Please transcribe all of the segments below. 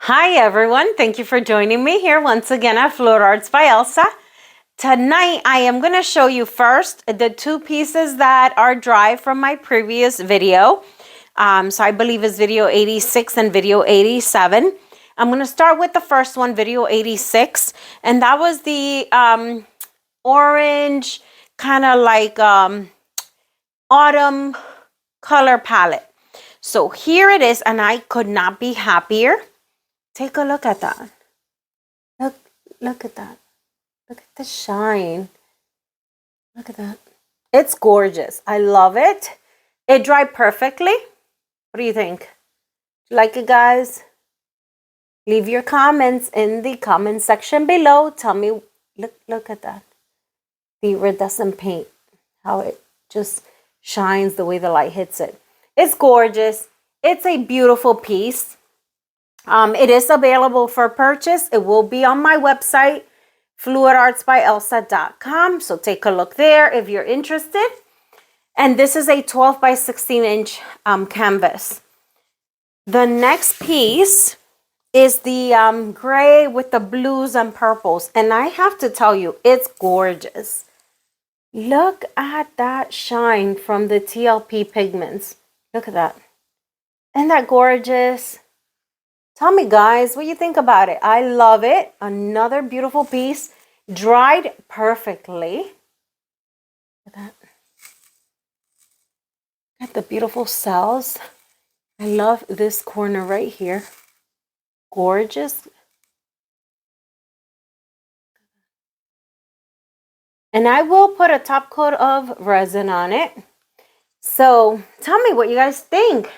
Hi everyone, thank you for joining me here once again at Fluid Arts by Elsa. Tonight I am going to show you first the two pieces that are dry from my previous video. So I believe it's video 86 and video 87. I'm going to start with the first one, video 86, and that was the orange kind of like autumn color palette. So here it is, and I could not be happier. Take a look at that. Look at that. Look at the shine. Look at that. It's gorgeous. I love it. It dried perfectly. What do you think? Like it, guys? Leave your comments in the comment section below. Tell me, look at that. The iridescent paint. How it just shines the way the light hits it. It's gorgeous. It's a beautiful piece. It is available for purchase. It will be on my website, fluidartsbyelsa.com. So take a look there if you're interested. And this is a 12 by 16 inch canvas. The next piece is the gray with the blues and purples. And I have to tell you, it's gorgeous. Look at that shine from the TLP pigments. Look at that. Isn't that gorgeous? Tell me, guys, what you think about it. I love it. Another beautiful piece. Dried perfectly. Look at that. Look at the beautiful cells. I love this corner right here. Gorgeous. And I will put a top coat of resin on it. So tell me what you guys think.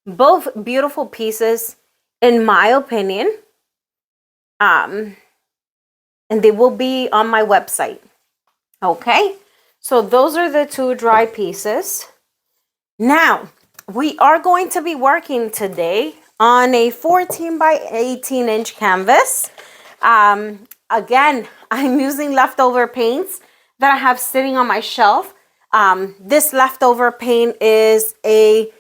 Both beautiful pieces, in my opinion, and they will be on my website. Okay, so those are the two dry pieces. Now, we are going to be working today on a 14 by 18 inch canvas. Again, I'm using leftover paints that I have sitting on my shelf. This leftover paint is a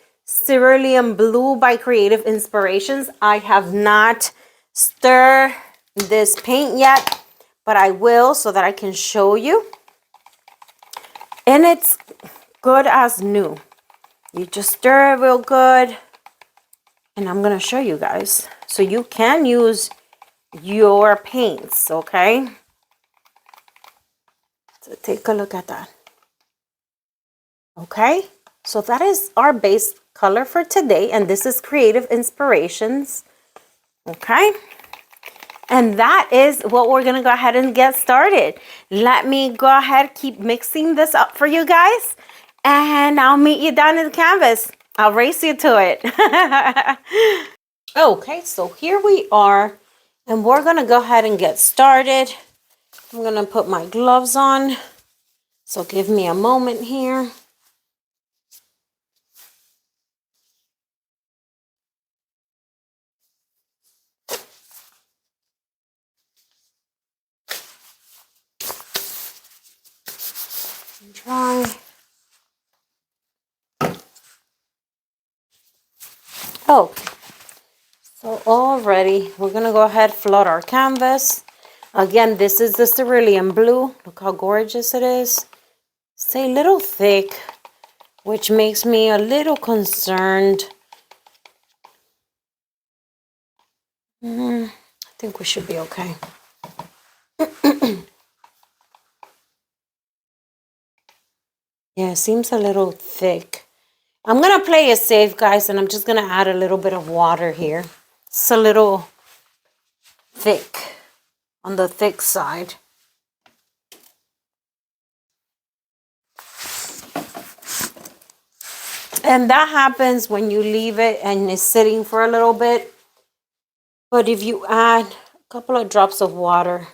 Cerulean Blue by Creative Inspirations. I have not stirred this paint yet, but I will so that I can show you. And it's good as new. You just stir it real good. And I'm going to show you guys. So you can use your paints, okay? So take a look at that. Okay? So that is our base color for today, and this is Creative Inspirations. Okay, and that is what we're gonna go ahead and get started. Let me go ahead, keep mixing this up for you guys, and I'll meet you down in the canvas. I'll race you to it. Okay, so here we are, and we're gonna go ahead and get started. I'm gonna put my gloves on, so give me a moment here. Dry. Oh, so already we're gonna go ahead, flood our canvas. Again, this is the Cerulean Blue. Look how gorgeous it is. It's a little thick, which makes me a little concerned. I think we should be okay. Yeah, it seems a little thick. I'm going to play it safe, guys, and I'm just going to add a little bit of water here. It's a little thick, on the thick side. And that happens when you leave it and it's sitting for a little bit. But if you add a couple of drops of water,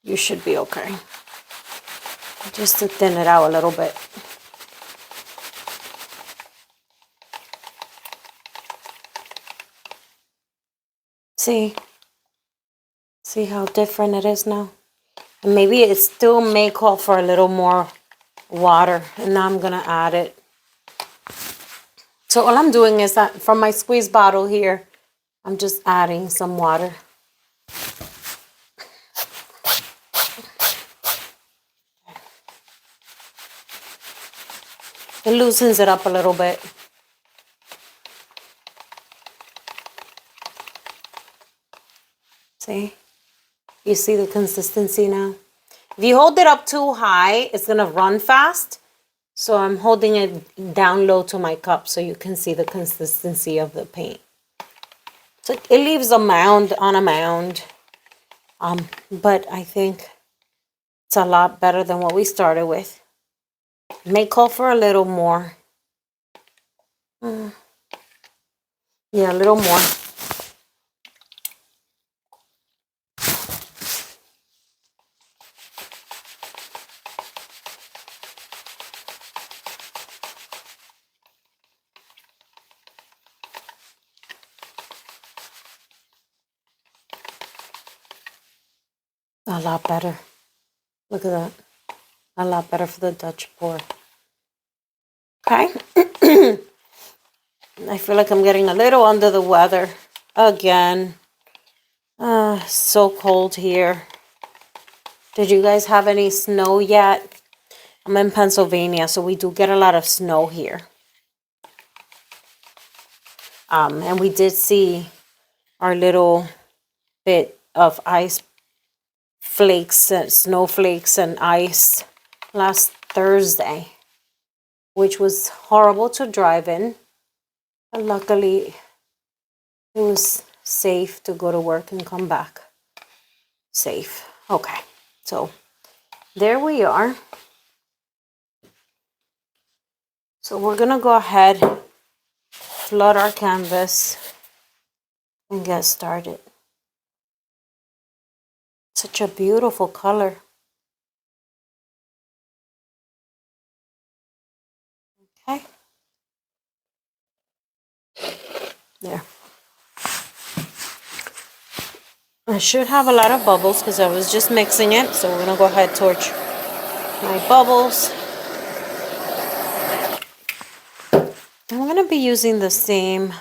you should be okay. Just to thin it out a little bit. See how different it is now? And maybe it still may call for a little more water, and now I'm gonna add it. So all I'm doing is that from my squeeze bottle here, I'm just adding some water. It loosens it up a little bit. See? You see the consistency now? If you hold it up too high, it's gonna run fast. So I'm holding it down low to my cup so you can see the consistency of the paint. So it leaves a mound on a mound. But I think it's a lot better than what we started with. It may call for a little more. Yeah, a little more. A lot better. Look at that. A lot better for the Dutch pour. Okay. I feel like I'm getting a little under the weather again. So cold here. Did you guys have any snow yet? I'm in Pennsylvania, so we do get a lot of snow here. And we did see our little bit of ice flakes and snowflakes and ice last Thursday, which was horrible to drive in. But luckily, it was safe to go to work and come back safe. Okay, so there we are. So we're gonna go ahead, flood our canvas, and get started. Such a beautiful color. Okay. There. I should have a lot of bubbles because I was just mixing it. So we're gonna go ahead and torch my bubbles. I'm gonna be using the same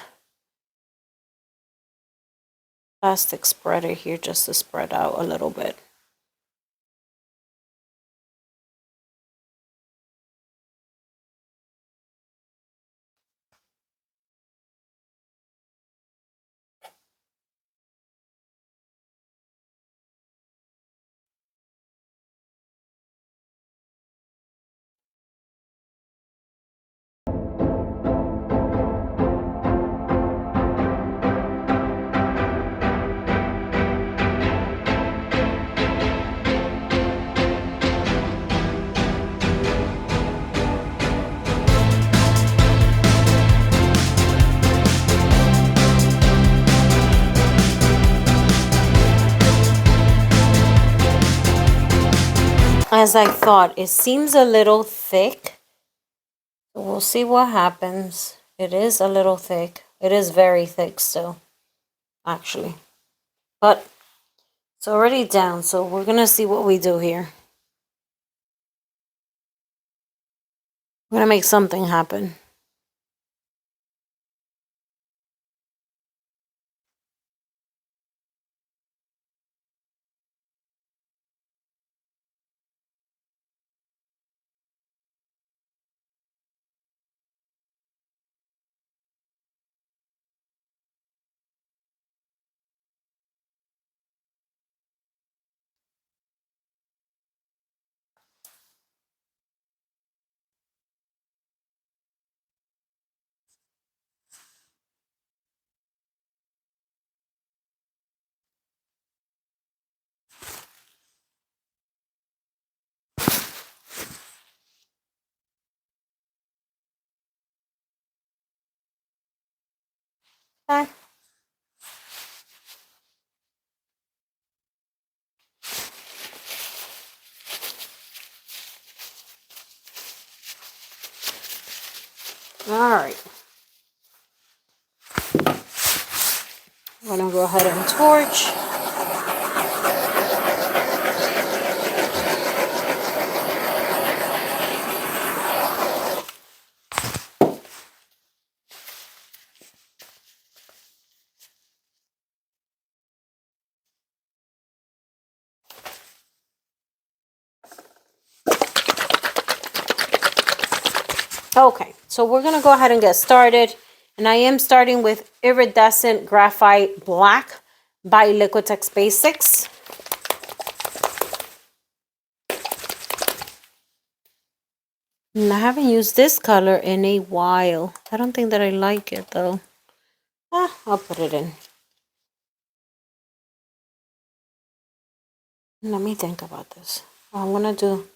plastic spreader here just to spread out a little bit. As I thought, it seems a little thick. We'll see what happens. It is a little thick. It is very thick still, actually. But it's already down, so we're gonna see what we do here. We're gonna make something happen. Okay. All right. I'm gonna go ahead and torch. Okay, so we're going to go ahead and get started. And I am starting with Iridescent Graphite Black by Liquitex Basics. And I haven't used this color in a while. I don't think that I like it though. I'll put it in. Let me think about this. I'm going to do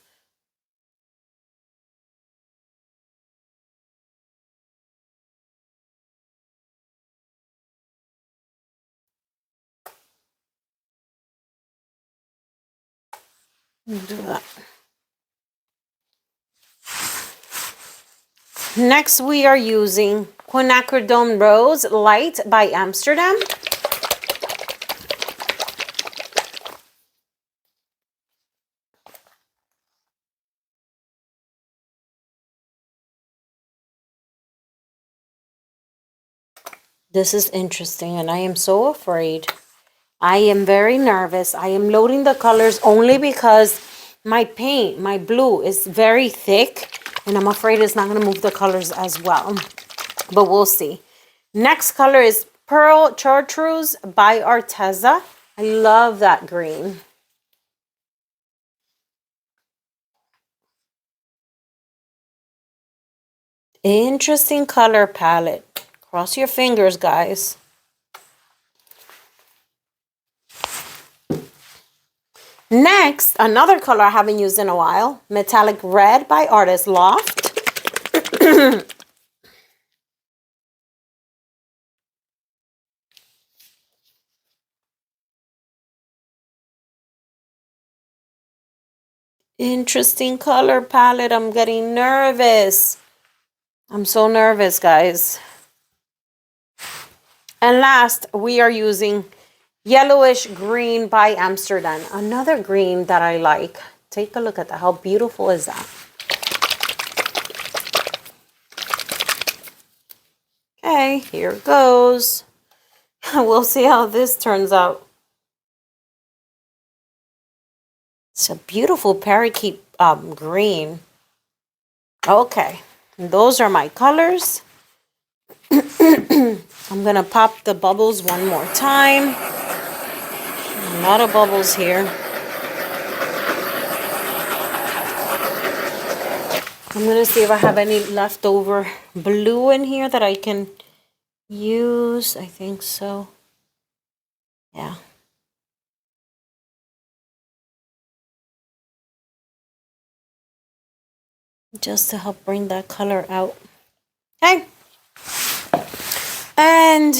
that. Next, we are using Quinacridone Rose Light by Amsterdam. This is interesting, and I am so afraid. I am very nervous. I am loading the colors only because my paint, my blue, is very thick, and I'm afraid it's not going to move the colors as well. But we'll see. Next color is Pearl Chartreuse by Arteza. I love that green. Interesting color palette. Cross your fingers, guys. Next, another color I haven't used in a while. Metallic Red by Artist Loft. Interesting color palette. I'm getting nervous. I'm so nervous, guys. And last, we are using Yellowish Green by Amsterdam. Another green that I like. Take a look at that. How beautiful is that? Okay, here it goes. We'll see how this turns out. It's a beautiful parakeet green. Okay, those are my colors. I'm going to pop the bubbles one more time. A lot of bubbles here. I'm going to see if I have any leftover blue in here that I can use. I think so. Yeah. Just to help bring that color out. Okay. And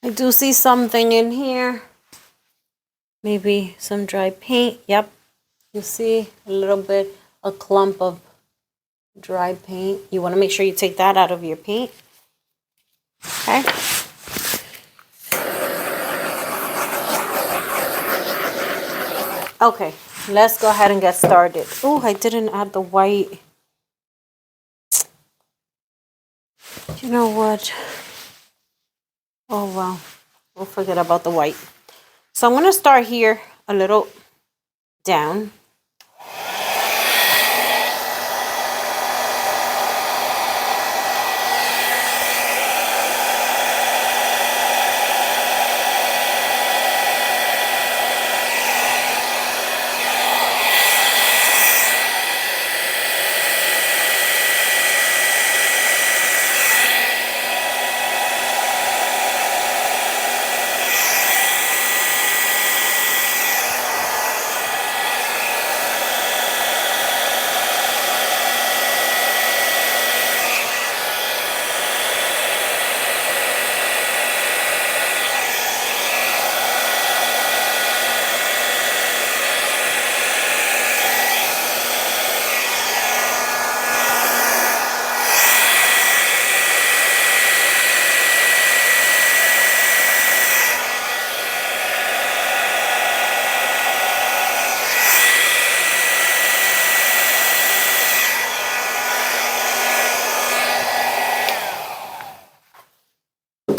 I do see something in here. Maybe some dry paint. Yep. You see a little bit, a clump of dry paint. You want to make sure you take that out of your paint. Okay. Okay, let's go ahead and get started. Oh, I didn't add the white. You know what? Oh, well, we'll forget about the white. So I'm going to start here a little down.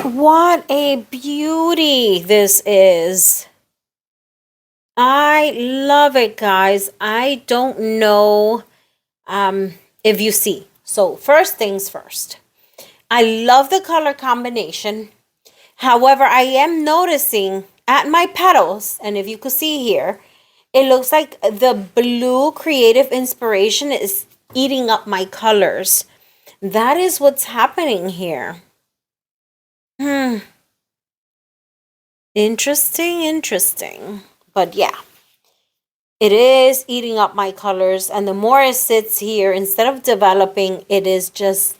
What a beauty this is. I love it, guys. I don't know if you see. So first things first, I love the color combination. However, I am noticing at my petals, and if you could see here, it looks like the blue creative inspiration is eating up my colors. That is what's happening here. Interesting. But yeah, it is eating up my colors. And the more it sits here, instead of developing, it is just,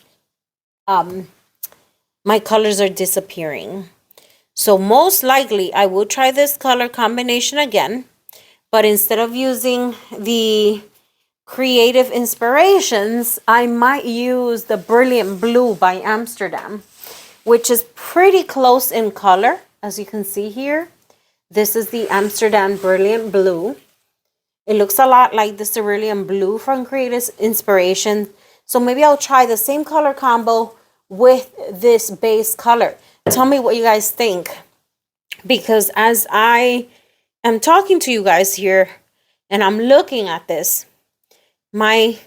my colors are disappearing. So most likely I will try this color combination again. But instead of using the creative inspirations, I might use the Brilliant Blue by Amsterdam, which is pretty close in color. As you can see here, this is the Amsterdam Brilliant Blue. It looks a lot like the Cerulean Blue from Creative Inspiration. So maybe I'll try the same color combo with this base color. Tell me what you guys think. Because as I am talking to you guys here and I'm looking at this, my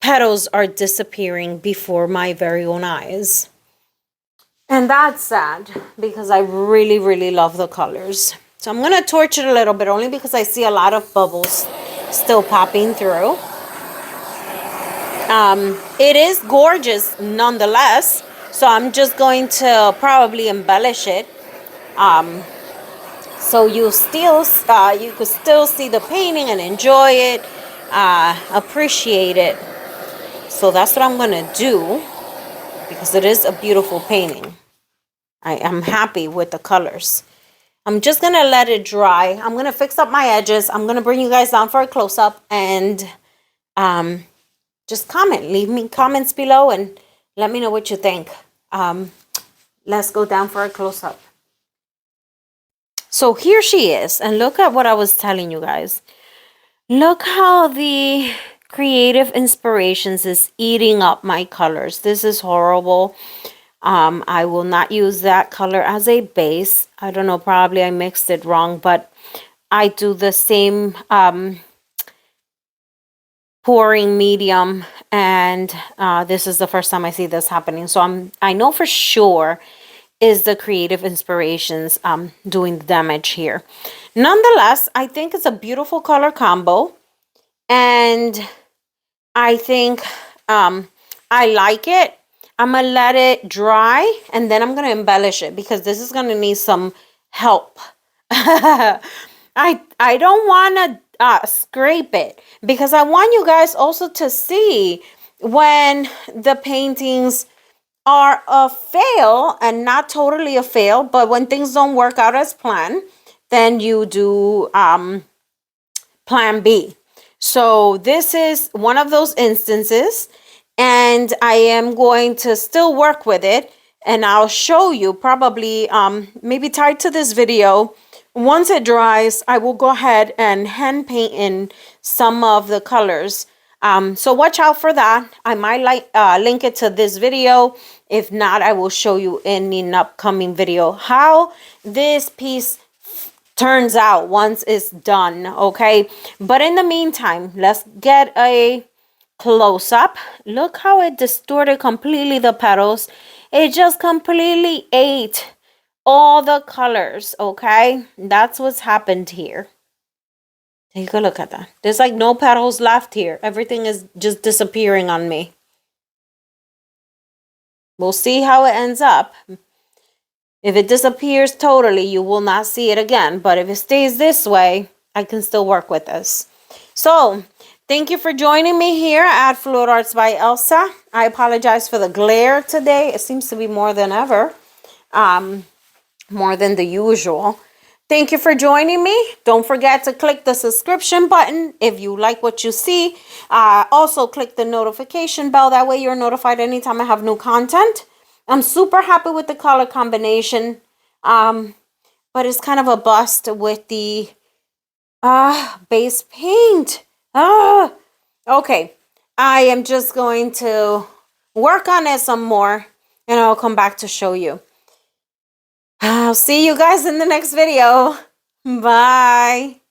petals are disappearing before my very own eyes. And that's sad because I really love the colors. So I'm going to torch it a little bit only because I see a lot of bubbles still popping through. It is gorgeous nonetheless. So I'm just going to probably embellish it. So you could still see the painting and enjoy it, appreciate it. So that's what I'm going to do because it is a beautiful painting. I am happy with the colors. I'm just going to let it dry. I'm going to fix up my edges. I'm going to bring you guys down for a close-up and just comment. Leave me comments below and let me know what you think. Let's go down for a close-up. So here she is. And look at what I was telling you guys. Look how the creative inspirations is eating up my colors. This is horrible. I will not use that color as a base. I don't know, probably I mixed it wrong, but I do the same pouring medium, and this is the first time I see this happening. So I know for sure is the creative inspirations doing the damage here. Nonetheless, I think it's a beautiful color combo, and I think I like it. I'm going to let it dry, and then I'm going to embellish it because this is going to need some help. I don't want to scrape it because I want you guys also to see when the paintings are a fail, and not totally a fail, but when things don't work out as planned, then you do plan B. So this is one of those instances, and I am going to still work with it, and I'll show you probably maybe tied to this video. Once it dries, I will go ahead and hand paint in some of the colors. So watch out for that. I might link it to this video. If not, I will show you in an upcoming video how this piece turns out once it's done, okay? But in the meantime, let's get a close-up. Look how it distorted completely the petals. It just completely ate all the colors, okay? That's what's happened here. Take a look at that. There's like no petals left here. Everything is just disappearing on me. We'll see how it ends up. If it disappears totally, you will not see it again. But if it stays this way, I can still work with this. So, thank you for joining me here at Fluid Arts by Elsa. I apologize for the glare today. It seems to be more than ever. More than the usual. Thank you for joining me. Don't forget to click the subscription button if you like what you see. Also, click the notification bell. That way you're notified anytime I have new content. I'm super happy with the color combination. But it's kind of a bust with the base paint. Okay. I am just going to work on it some more, and I'll come back to show you. I'll see you guys in the next video. Bye.